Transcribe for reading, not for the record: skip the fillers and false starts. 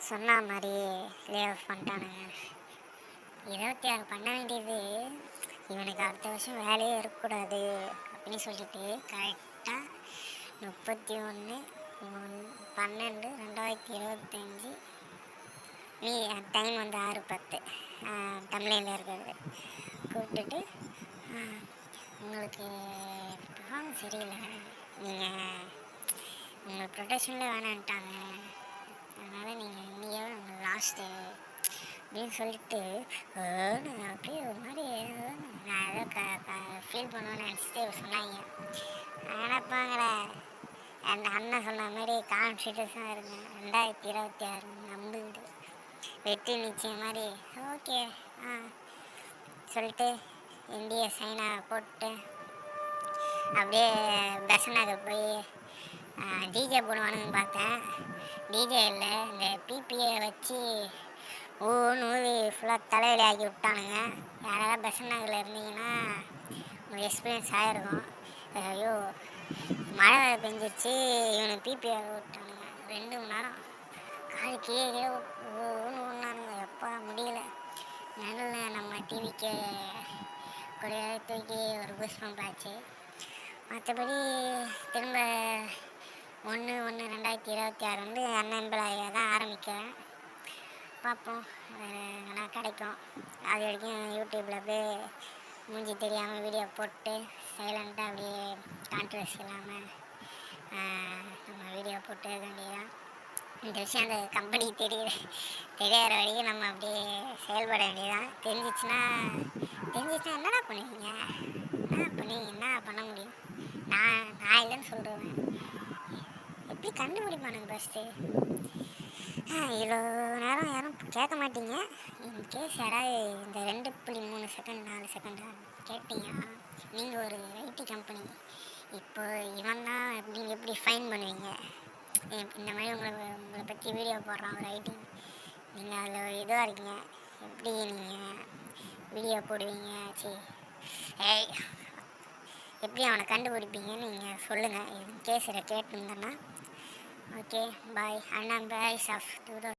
சொன்ன மாதிரியே lay off பண்ணிட்டானுங்க. 26 பண்ண வேண்டியது இவனுக்கு அடுத்த வருஷம் வேலையே இருக்கக்கூடாது அப்படின்னு சொல்லிட்டு கரெக்டாக 31/12/2025 டைம் வந்து 6:10 தமிழில் இருக்கிறது கூப்பிட்டுட்டு உங்களுக்கு பர்ஃபார்மன்ஸ் சரியில்லை, நீங்கள் உங்கள் ப்ரொடக்ஷனில் வேணான்ட்டாங்க, அதனால் நீங்கள் இன்றைக்கே உங்கள் லாஸ்ட்டு அப்படின்னு சொல்லிட்டு அப்படியே ஒரு மாதிரி நான் ஏதோ ஃபீல் பண்ணுவேன்னு நினச்சிட்டு சொன்னாங்க. நினைப்பாங்களே அந்த அண்ணன் சொன்ன மாதிரி கான்ஃபிடன்ஸாக இருங்க, 2026 நம்பிக்கிட்டு வெற்றி நிச்சயம் மாதிரி ஓகே சொல்லிட்டு இந்திய சைனா போட்டு அப்படியே பெசனாக போய் டிஜே போடுவானுன்னு பார்த்தேன். டிஜே இல்லை, இந்த பிபிஏ வச்சு ஊதி ஃபுல்லாக தலைவலி ஆக்கி விட்டானுங்க. யாராவது பெசன் நகரில் இருந்தீங்கன்னா உங்களுக்கு எக்ஸ்பீரியன்ஸ் ஆகிருக்கும். ஐயோ மழை வேலை பெஞ்சிருச்சு, இவனுக்கு பிபிஏ விட்டானுங்க 2 மணி நேரம் காது கீழே ஊன்னானுங்க. எப்போ முடியல. நடுவில் நம்ம டிவிக்கு கூட தூக்கி ஒரு பூஸ்ட் பம்ப் ஆச்சு. மற்றபடி திரும்ப 1/1/2026 வந்து அன்எம்ப்ளாயாக தான் ஆரம்பிக்கிறேன். பார்ப்போம் வேறு எங்கன்னா கிடைக்கும். அது வரைக்கும் யூடியூப்பில் போய் மூஞ்சி தெரியாமல் வீடியோ போட்டு சைலண்ட்டாக அப்படியே கான்ட்ரவர்சி இல்லாமல் நம்ம வீடியோ போட்டு வேண்டியதான். இந்த விஷயம் அந்த கம்பெனி தெரியாத வரைக்கும் நம்ம அப்படியே செயல்பட வேண்டியதான். தெரிஞ்சிச்சுன்னா என்னடா பண்ணுவீங்க, என்ன பண்ண முடியும்? நான் இல்லைன்னு சொல்லுவேன். எப்படி கண்டுபிடிப்பானுங்க ஃபஸ்ட்டு? இவ்வளோ நேரம் யாரும் கேட்க மாட்டீங்க. இன்கேஸ் யாராவது இந்த 2.3 செகண்ட் 4 செகண்ட் கேட்டீங்கன்னா நீங்கள் ஒரு ஐடி கம்பெனி, இப்போ இவன் தான் நீங்கள் எப்படி ஃபைன் பண்ணுவீங்க? இந்த மாதிரி உங்களை பற்றி வீடியோ போடுறான் ஒரு ஐடி, நீங்கள் அதில் ஒரு இதுவாக இருக்கீங்க, எப்படி நீங்கள் வீடியோ போடுவீங்க? எப்படி அவனை கண்டுபிடிப்பீங்கன்னு நீங்கள் சொல்லுங்கள். இன்கேஸ் இதை கேட்டுருந்தேன்னா ஓகே பாய். அண்ணா பாய்ஸ் ஆஃப் 2000